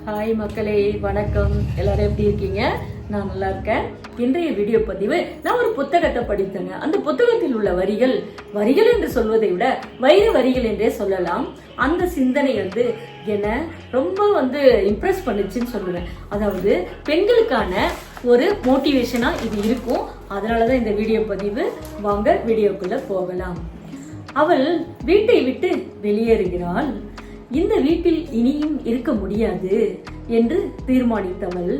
Hi மக்களே, வணக்கம். எல்லாரும் எப்படி இருக்கீங்க? நான் நல்லா இருக்கேன். இன்றைய வீடியோ பதிவு, நான் ஒரு புத்தகத்தை படித்தேங்க. அந்த புத்தகத்தில் உள்ள வரிகள் என்று சொல்வதை விட வைர வரிகள் என்றே சொல்லலாம். அந்த சிந்தனை என்ன ரொம்ப இம்ப்ரெஸ் பண்ணுச்சுன்னு சொல்லுவேன். அதாவது பெண்களுக்கான ஒரு மோட்டிவேஷனா இது இருக்கும். அதனாலதான் இந்த வீடியோ பதிவு. வாங்க வீடியோக்குள்ள போகலாம். அவள் வீட்டை விட்டு வெளியேறுகிறாள். இந்த வீட்டில் இனியும் இருக்க முடியாது என்று தீர்மானித்தவள்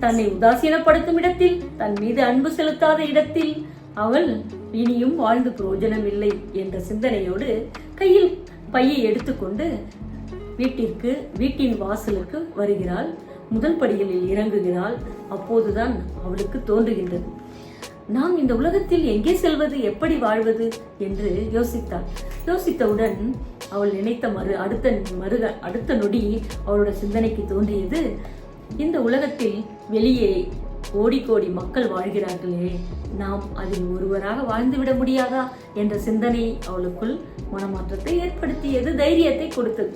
தன்னை உதாசீனப்படுத்தும் இடத்தில், தன் மீது அன்பு செலுத்தாத இடத்தில் அவள் இனியும் வாழ்ந்து பிரயோஜனம் இல்லை என்ற சிந்தனையோடு கையில் பையை எடுத்துக்கொண்டு வீட்டின் வாசலுக்கு வருகிறாள். முதல் படிகளில் இறங்குகிறாள். அப்போதுதான் அவளுக்கு தோன்றுகின்றது, நாம் இந்த உலகத்தில் எங்கே செல்வது, எப்படி வாழ்வது என்று யோசித்தாள். யோசித்தவுடன் அவள் நினைத்த அடுத்த நொடி அவளோட சிந்தனைக்கு தோன்றியது, இந்த உலகத்தில் வெளியே கோடி மக்கள் வாழ்கிறார்களே, நாம் அதில் ஒருவராக வாழ்ந்துவிட முடியாதா என்ற சிந்தனை அவளுக்குள் மனமாற்றத்தை ஏற்படுத்தியது, தைரியத்தை கொடுத்தது.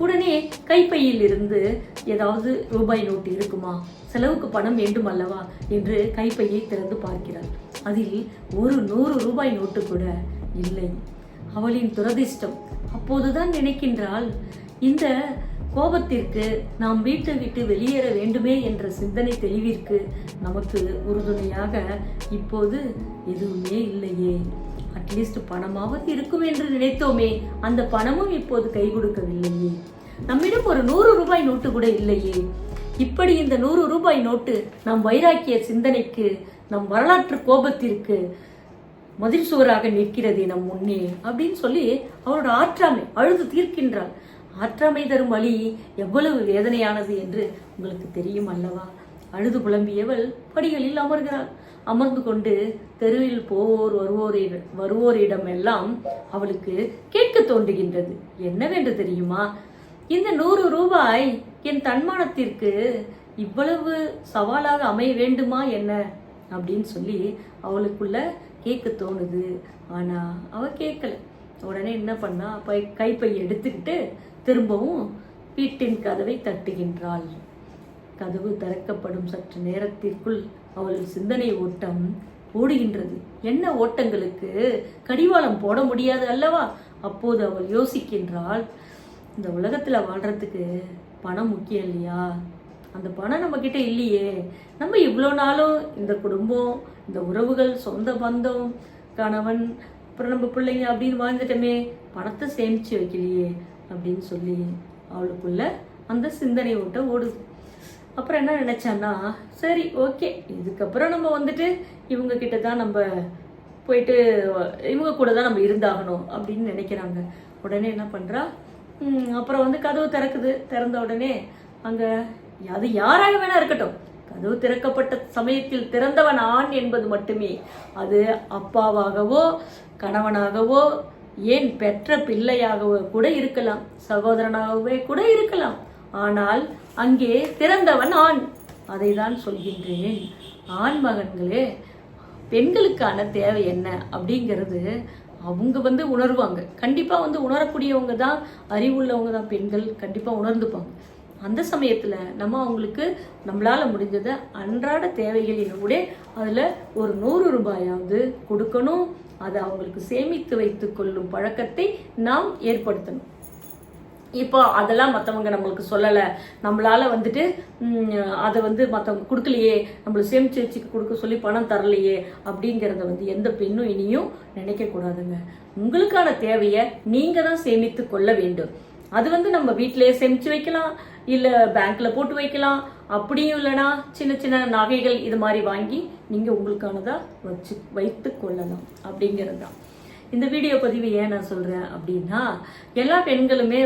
உடனே கைப்பையில் இருந்து ஏதாவது ரூபாய் நோட்டு இருக்குமா, செலவுக்கு பணம் வேண்டும் அல்லவா என்று கைப்பையை திறந்து பார்க்கிறாள். அதில் ஒரு 100 ரூபாய் நோட்டு கூட இல்லை. அவளின் துரதிர்ஷ்டம். அப்போதுதான் நினைக்கின்றாள், இந்த கோபத்திற்கு நாம் வீட்டை விட்டு வெளியேற வேண்டுமே என்ற சிந்தனை தெளிவிற்கு நமக்கு உறுதுணையாக இப்போது எதுவுமே இல்லையே. அட்லீஸ்ட் பணமாவது இருக்கும் என்று நினைத்தோமே, அந்த பணமும் இப்போது கை கொடுக்கவில்லையே. நம்மிடம் ஒரு 100 ரூபாய் நோட்டு கூட இல்லையே. இப்படி இந்த 100 ரூபாய் நோட்டு நம் வைராக்கிய சிந்தனைக்கு, நம் வரலாற்று கோபத்திற்கு மதில் சுவராக நிற்கிறது நம் முன்னே அப்படின்னு சொல்லி அவரோட ஆற்றாமை அழுது தீர்க்கின்றாள். ஆற்றாமை தரும் வழி எவ்வளவு வேதனையானது என்று உங்களுக்கு தெரியும் அல்லவா? அழுது புலம்பியவள் படிகளில் அமர்கிறாள். அமர்ந்து கொண்டு தெருவில் வருவோரிடம் எல்லாம் அவளுக்கு கேட்க தோன்றுகின்றது. என்னவென்று தெரியுமா? இந்த 100 ரூபாய் என் தன்மானத்திற்கு இவ்வளவு சவாலாக அமைய வேண்டுமா என்ன அப்படின்னு சொல்லி அவளுக்குள்ள கேட்க தோணுது. ஆனா அவ கேட்கல. உடனே என்ன பண்ணா, கைப்பை எடுத்துக்கிட்டு திரும்பவும் வீட்டின் கதவை தட்டுகின்றாள். கதவு திறக்கப்படும் சற்று நேரத்திற்குள் அவள் சிந்தனை ஓட்டம் ஓடுகின்றது. என்ன ஓட்டங்களுக்கு கடிவாளம் போட முடியாது அல்லவா? அப்போது அவள் யோசிக்கின்றாள், இந்த உலகத்துல வாழ்றதுக்கு பணம் முக்கியம் இல்லையா? அந்த பணம் நம்ம கிட்ட இல்லையே. நம்ம இவ்வளோ நாளும் இந்த குடும்பம், இந்த உறவுகள், சொந்த பந்தம், கணவன், அப்புறம் நம்ம பிள்ளைங்க அப்படின்னு வாழ்ந்துட்டோமே, பணத்தை சேமிச்சு வைக்கலையே அப்படின்னு சொல்லி அவளுக்குள்ள அந்த சிந்தனை ஓட்டம் ஓடுது. அப்புறம் என்ன நினைச்சான்னா, சரி ஓகே, இதுக்கப்புறம் நம்ம இவங்க கிட்ட தான் நம்ம போயிட்டு இவங்க கூட தான் நம்ம இருந்தாகணும் அப்படின்னு நினைக்கிறாங்க. உடனே என்ன பண்றா, அப்புறம் கதவு திறக்குது. திறந்த உடனே அங்க அது யாராக வேணா இருக்கட்டும், கதவு திறக்கப்பட்ட சமயத்தில் திறந்தவன் ஆண் என்பது மட்டுமே. அது அப்பாவாகவோ கணவனாகவோ ஏன் பெற்ற பிள்ளையாகவோ கூட இருக்கலாம், சகோதரனாகவே கூட இருக்கலாம். ஆனால் அங்கே திறந்தவன் ஆண். அதை தான் சொல்கின்றேன். ஆண் மகன்களே, பெண்களுக்கான தேவை என்ன அப்படிங்கிறது அவங்க உணர்வாங்க. கண்டிப்பா உணரக்கூடியவங்க தான், அறிவுள்ளவங்க தான் பெண்கள். கண்டிப்பா உணர்ந்துப்பாங்க. அந்த சமயத்துல நம்ம அவங்களுக்கு நம்மளால முடிஞ்சதை அன்றாட தேவைகளினோட அதுல ஒரு 100 ரூபாயாவது கொடுக்கணும். அதை அவங்களுக்கு சேமித்து வைத்துக் கொள்ளும் பழக்கத்தை நாம் ஏற்படுத்தணும். இப்போ அதெல்லாம் மற்றவங்க நம்மளுக்கு சொல்லலை, நம்மளால அதை மற்றவங்க கொடுக்கலையே, நம்மளுக்கு சேமிச்சு வச்சு கொடுக்க சொல்லி பணம் தரலையே அப்படிங்கிறத எந்த பெண்ணும் இனியும் நினைக்க கூடாதுங்க. உங்களுக்கான தேவையை நீங்க தான் சேமித்து கொள்ள வேண்டும். அது நம்ம வீட்டிலேயே சேமிச்சு வைக்கலாம், இல்ல பேங்க்ல போட்டு வைக்கலாம். அப்படியும் இல்லைன்னா சின்ன சின்ன நகைகள் இது மாதிரி வாங்கி நீங்க உங்களுக்கானதா வைத்து கொள்ளலாம் அப்படிங்கிறது தான் இந்த வீடியோ பதிவு. ஏன் நான் சொல்றேன் அப்படின்னா, எல்லா பெண்களுமே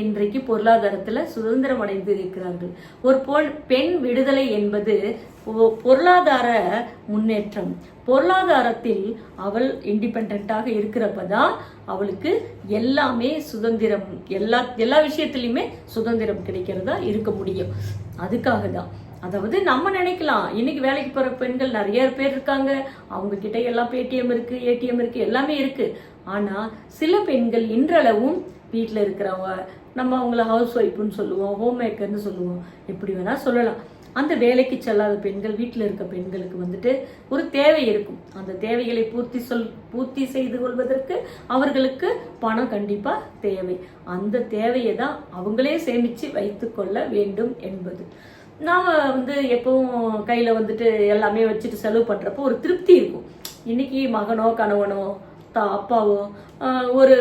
இன்றைக்கு பொருளாதாரத்துல சுதந்திரம் அடைந்து இருக்கிறார்கள். ஒரு பெண் விடுதலை என்பது பொருளாதார முன்னேற்றம். பொருளாதாரத்தில் அவள் இண்டிபெண்டாக இருக்கிறப்பதான் அவளுக்கு எல்லாமே சுதந்திரம், எல்லா விஷயத்திலுமே சுதந்திரம் கிடைக்கிறதா இருக்க முடியும். அதுக்காக தான். அதாவது நம்ம நினைக்கலாம், இன்னைக்கு வேலைக்கு போற பெண்கள் நிறைய பேர் இருக்காங்க, அவங்க கிட்ட எல்லாம் பேடிஎம் இருக்கு, ஏடிஎம் இருக்கு, எல்லாமே இருக்கு. ஆனா சில பெண்கள் இன்றளவும் வீட்டுல இருக்கிறவங்க நம்ம அவங்கள ஹவுஸ் ஒய்ஃப்னு சொல்லுவோம், ஹோம் மேக்கர்னு சொல்லுவோம், எப்படி வேணால் சொல்லலாம். அந்த வேலைக்கு செல்லாத பெண்கள், வீட்டில் இருக்க பெண்களுக்கு வந்துட்டு ஒரு தேவை இருக்கும். அந்த தேவைகளை பூர்த்தி செய்து கொள்வதற்கு அவர்களுக்கு பணம் கண்டிப்பாக தேவை. அந்த தேவையை தான் அவங்களே சேமித்து வைத்து கொள்ள வேண்டும் என்பது. நாம் வந்து எப்பவும் கையில் வந்துட்டு எல்லாமே வச்சுட்டு செலவு பண்ணுறப்போ ஒரு திருப்தி இருக்கும். இன்னைக்கு மகனோ கணவனோ அப்பாவோ ஒரு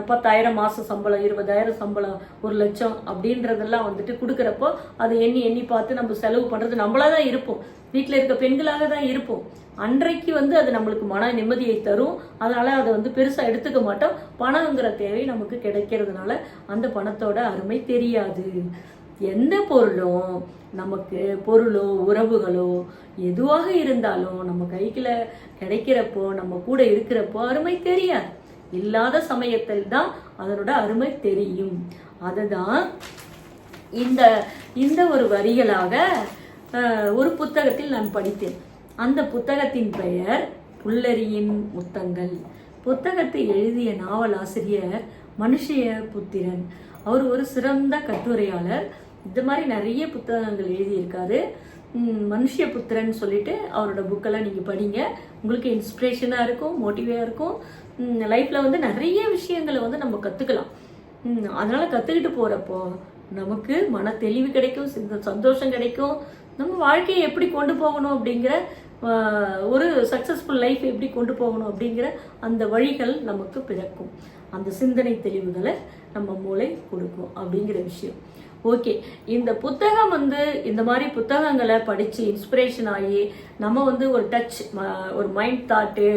10,000 மாத சம்பளம், 20,000 சம்பளம், 1,00,000 அப்படின்றதெல்லாம் வந்துட்டு கொடுக்குறப்போ அதை எண்ணி எண்ணி பார்த்து நம்ம செலவு பண்ணுறது நம்மளாக தான் இருப்போம், வீட்டில் இருக்க பெண்களாக தான் இருப்போம். அன்றைக்கு வந்து அது நம்மளுக்கு மன நிம்மதியை தரும். அதனால் அதை வந்து பெருசாக எடுத்துக்க மாட்டோம். பணங்கிற தேவை நமக்கு கிடைக்கிறதுனால அந்த பணத்தோட அருமை தெரியாது. எந்த பொருளும் நமக்கு, பொருளோ உறவுகளோ எதுவாக இருந்தாலும் நம்ம கைக்குள்ள கிடைக்கிறப்போ, நம்ம கூட இருக்கிறப்போ அருமை தெரியாது. இல்லாத சமயத்தில் தான் அதனோட அருமை தெரியும். அதுதான் இந்த ஒரு வரிகளாக ஒரு புத்தகத்தில் நான் படித்தேன். அந்த புத்தகத்தின் பெயர் புல்லரியின் முத்தங்கள். புத்தகத்தை எழுதிய நாவலாசிரியர் மனுஷய புத்திரன். அவர் ஒரு சிறந்த கட்டுரையாளர். இந்த மாதிரி நிறைய புத்தகங்கள் எழுதியிருக்காரு. மனுஷய புத்திரன் சொல்லிட்டு அவரோட புக்கெல்லாம் நீங்கள் படிங்க. உங்களுக்கு இன்ஸ்பிரேஷனாக இருக்கும், மோட்டிவாக இருக்கும். லைஃப்பில் வந்து நிறைய விஷயங்களை வந்து நம்ம கற்றுக்கலாம். அதனால் கற்றுக்கிட்டு போகிறப்போ நமக்கு மன தெளிவு கிடைக்கும், சந்தோஷம் கிடைக்கும். நம்ம வாழ்க்கையை எப்படி கொண்டு போகணும் அப்படிங்கிற ஒரு சக்ஸஸ்ஃபுல் லைஃப் எப்படி கொண்டு போகணும் அப்படிங்கிற அந்த வழிகள் நமக்கு பிறக்கும். அந்த சிந்தனை தெளிவுகளை நம்ம மூளை கொடுக்கும் அப்படிங்கிற விஷயம். ஓகே, இந்த புத்தகம் வந்து இந்த மாதிரி புத்தகங்களை படித்து இன்ஸ்பிரேஷன் ஆகி நம்ம வந்து ஒரு டச், ஒரு மைண்ட் தாட்டு,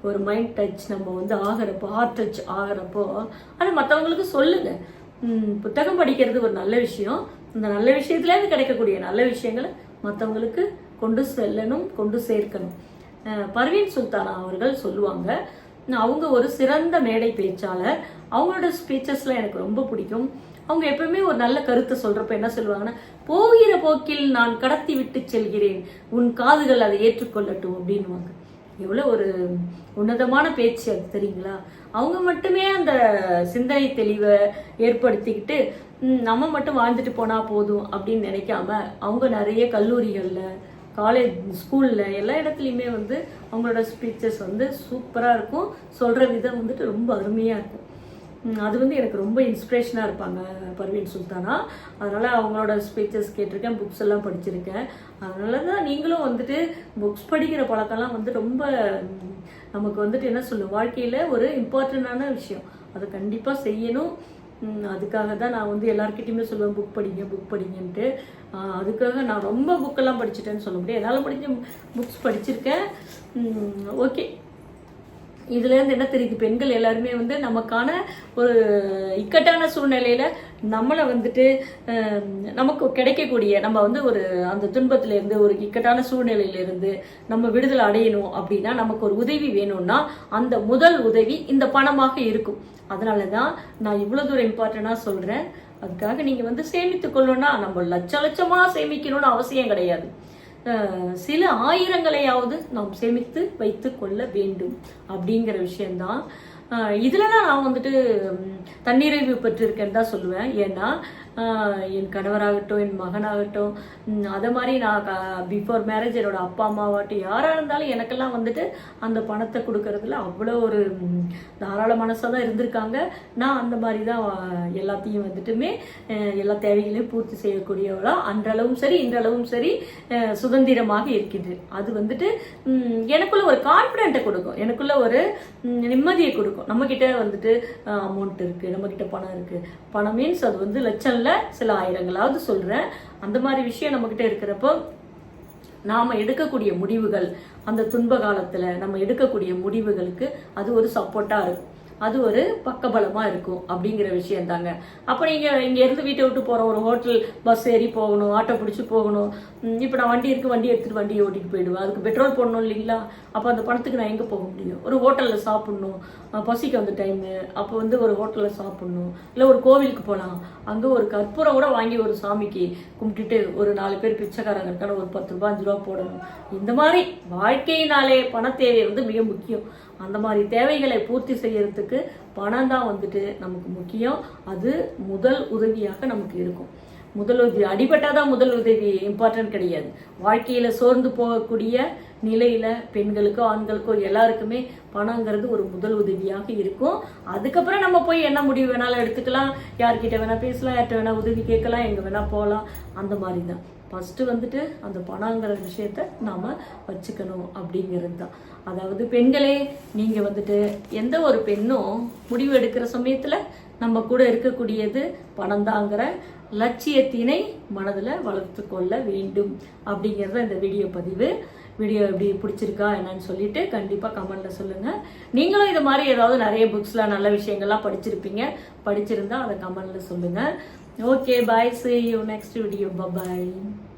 ஒரு மைண்ட் டச் நம்ம வந்து ஆகிறப்போ, ஹார்ட் டச் ஆகிறப்போ அது மற்றவங்களுக்கு சொல்லுங்க. புத்தகம் படிக்கிறது ஒரு நல்ல விஷயம். இந்த நல்ல விஷயத்துலேருந்து கிடைக்கக்கூடிய நல்ல விஷயங்களை மற்றவங்களுக்கு கொண்டு செல்லணும், கொண்டு சேர்க்கணும். பர்வீன் சுல்தானா அவர்கள் சொல்லுவாங்க, அவங்க ஒரு சிறந்த மேடை பேச்சாளர். அவங்களோட ஸ்பீச்சஸ்லாம் எனக்கு ரொம்ப பிடிக்கும். அவங்க எப்பவுமே ஒரு நல்ல கருத்தை சொல்றப்ப என்ன சொல்லுவாங்கன்னா, போகிற போக்கில் நான் கடத்தி விட்டு செல்கிறேன், உன் காதுகள் அதை ஏற்றுக்கொள்ளட்டும் அப்படின்வாங்க. எவ்வளோ ஒரு உன்னதமான பேச்சு அது தெரியுங்களா? அவங்க மட்டுமே அந்த சிந்தனை தெளிவை ஏற்படுத்திக்கிட்டு நம்ம மட்டும் வாழ்ந்துட்டு போனா போதும் அப்படின்னு நினைக்காம, அவங்க நிறைய கல்லூரிகளில், காலேஜ், ஸ்கூலில் எல்லா இடத்துலையுமே வந்து அவங்களோட ஸ்பீச்சஸ் வந்து சூப்பராக இருக்கும். சொல்கிற விதம் வந்துட்டு ரொம்ப அருமையாக இருக்கும். அது வந்து எனக்கு ரொம்ப இன்ஸ்பிரேஷனாக இருப்பாங்க பர்வீன் சுல்தானா. அதனால் அவங்களோட ஸ்பீச்சஸ் கேட்டிருக்கேன், புக்ஸ் எல்லாம் படிச்சிருக்கேன். அதனால தான் நீங்களும் வந்துட்டு புக்ஸ் படிக்கிற பழக்கம்லாம் வந்து ரொம்ப நமக்கு வந்துட்டு என்ன சொல்லும், வாழ்க்கையில் ஒரு இம்பார்ட்டண்டான விஷயம். அதை கண்டிப்பாக செய்யணும். அதுக்காக தான் நான் வந்து எல்லாருக்கிட்டையுமே சொல்லுவேன், புக் படிங்கன்ட்டு. அதுக்காக நான் ரொம்ப புக்கெல்லாம் படிச்சுட்டேன்னு சொல்ல முடியாது, என்னால் படித்த புக்ஸ் படிச்சிருக்கேன். ஓகே, இதுலேருந்து என்ன தெரியுது, பெண்கள் எல்லாருமே வந்து நமக்கான ஒரு இக்கட்டான சூழ்நிலையில் நம்மளை வந்துட்டு நமக்கு கிடைக்கக்கூடிய, நம்ம வந்து ஒரு அந்த துன்பத்திலேருந்து, ஒரு இக்கட்டான சூழ்நிலையிலேருந்து நம்ம விடுதலை அடையணும் அப்படின்னா, நமக்கு ஒரு உதவி வேணும்னா அந்த முதல் உதவி இந்த பணமாக இருக்கும். அதனால தான் நான் இவ்வளோ தூரம் இம்பார்ட்டண்டாக சொல்கிறேன். அதுக்காக நீங்கள் வந்து சேமித்து கொள்ளணும்னா நம்ம லட்சமாக சேமிக்கணும்னு அவசியம் கிடையாது. சில ஆயிரங்களையாவது நாம் சேமித்து வைத்து கொள்ள வேண்டும் அப்படிங்கிற விஷயம்தான். இதில் தான் நான் வந்துட்டு தன்னிறைவு பெற்றிருக்கேன்னு தான் சொல்லுவேன். ஏன்னா என் கணவராகட்டும், என் மகனாகட்டும், அதை மாதிரி நான் பிஃபோர் மேரேஜ் என்னோட அப்பா அம்மாவாகட்டும் யாராக இருந்தாலும் எனக்கெல்லாம் வந்துட்டு அந்த பணத்தை கொடுக்கறதுல அவ்வளோ ஒரு தாராள மனசாக தான் இருந்திருக்காங்க. நான் அந்த மாதிரி தான் எல்லாத்தையும் வந்துட்டுமே எல்லா தேவைகளையும் பூர்த்தி செய்யக்கூடியவளா அன்றளவும் சரி இன்றளவும் சரி சுதந்திரமாக இருக்கின்றேன். அது வந்துட்டு எனக்குள்ள ஒரு கான்ஃபிடென்ட்டை கொடுக்கும், எனக்குள்ள ஒரு நிம்மதியை கொடுக்கும். நம்மக்கிட்ட வந்துட்டு அமௌண்ட் இருக்குது, நம்மக்கிட்ட பணம் இருக்குது. பணம் மீன்ஸ் அது வந்து லட்சம்ல சில ஆயிரங்களாவது சொல்கிறேன். அந்த மாதிரி விஷயம் நம்மக்கிட்ட இருக்கிறப்போ நாம் எடுக்கக்கூடிய முடிவுகள், அந்த துன்ப காலத்தில் நம்ம எடுக்கக்கூடிய முடிவுகளுக்கு அது ஒரு சப்போர்ட்டாக இருக்கும், அது ஒரு பக்கபலமாக இருக்கும் அப்படிங்கிற விஷயம் தாங்க. அப்போ நீங்கள் இங்கேருந்து வீட்டை விட்டு போகிறோம், ஒரு ஹோட்டல் பஸ் ஏறி போகணும், ஆட்டோ பிடிச்சி போகணும். இப்போ நான் வண்டி இருக்குது, வண்டி எடுத்துகிட்டு வண்டியை ஓட்டிட்டு போயிடுவேன். அதுக்கு பெட்ரோல் போடணும் இல்லைங்களா? அப்போ அந்த பணத்துக்கு நான் எங்கே போக முடியும்? ஒரு ஹோட்டலில் சாப்பிட்ணும், பசிக்கு வந்த டைமு, அப்போ வந்து ஒரு ஹோட்டலில் சாப்பிட்ணும். இல்லை ஒரு கோவிலுக்கு போகலாம், அங்கே ஒரு கற்பூரம் கூட வாங்கி ஒரு சாமிக்கு கும்பிட்டுட்டு ஒரு 4 பேர் பிச்சைக்காரங்க இருக்கான ஒரு 10 ரூபா 5 ரூபா போடணும். இந்த மாதிரி வாழ்க்கையினாலே பண தேவை வந்து மிக முக்கியம். அந்த மாதிரி தேவைகளை பூர்த்தி செய்யறதுக்கு பணம் தான் வந்துட்டு நமக்கு முக்கியம். அது முதல் உதவியாக நமக்கு இருக்கும். முதல் உதவி அடிபட்டாதான் முதல் உதவி இம்பார்ட்டன்ட் கிடையாது. வாழ்க்கையில சோர்ந்து போகக்கூடிய நிலையில பெண்களுக்கோ ஆண்களுக்கோ எல்லாருக்குமே பணங்கிறது ஒரு முதல் உதவியாக இருக்கும். அதுக்கப்புறம் நம்ம போய் என்ன முடிவு வேணாலும் எடுத்துக்கலாம், யார்கிட்ட வேணா பேசலாம், யார்கிட்ட வேணா உதவி கேட்கலாம், எங்க வேணா போகலாம். அந்த மாதிரி தான் ஃபர்ஸ்ட் வந்துட்டு அந்த பணங்கிற விஷயத்த நாம வச்சுக்கணும் அப்படிங்கிறது தான். அதாவது பெண்களே, நீங்க வந்துட்டு எந்த ஒரு பெண்ணும் முடிவு எடுக்கிற சமயத்துல நம்ம கூட இருக்கக்கூடியது பணம் தாங்கிற லட்சியத்தினை மனதில் வளர்த்து கொள்ள வேண்டும் அப்படிங்கிறத இந்த வீடியோ பதிவு. வீடியோ எப்படி பிடிச்சிருக்கா என்னன்னு சொல்லிட்டு கண்டிப்பாக கமெண்ட்ல சொல்லுங்க. நீங்களும் இது மாதிரி ஏதாவது நிறைய புக்ஸ்லாம் நல்ல விஷயங்கள்லாம் படிச்சிருந்தா அதை கமெண்ட்ல சொல்லுங்க. Okay, bye, see you next video. Bye bye.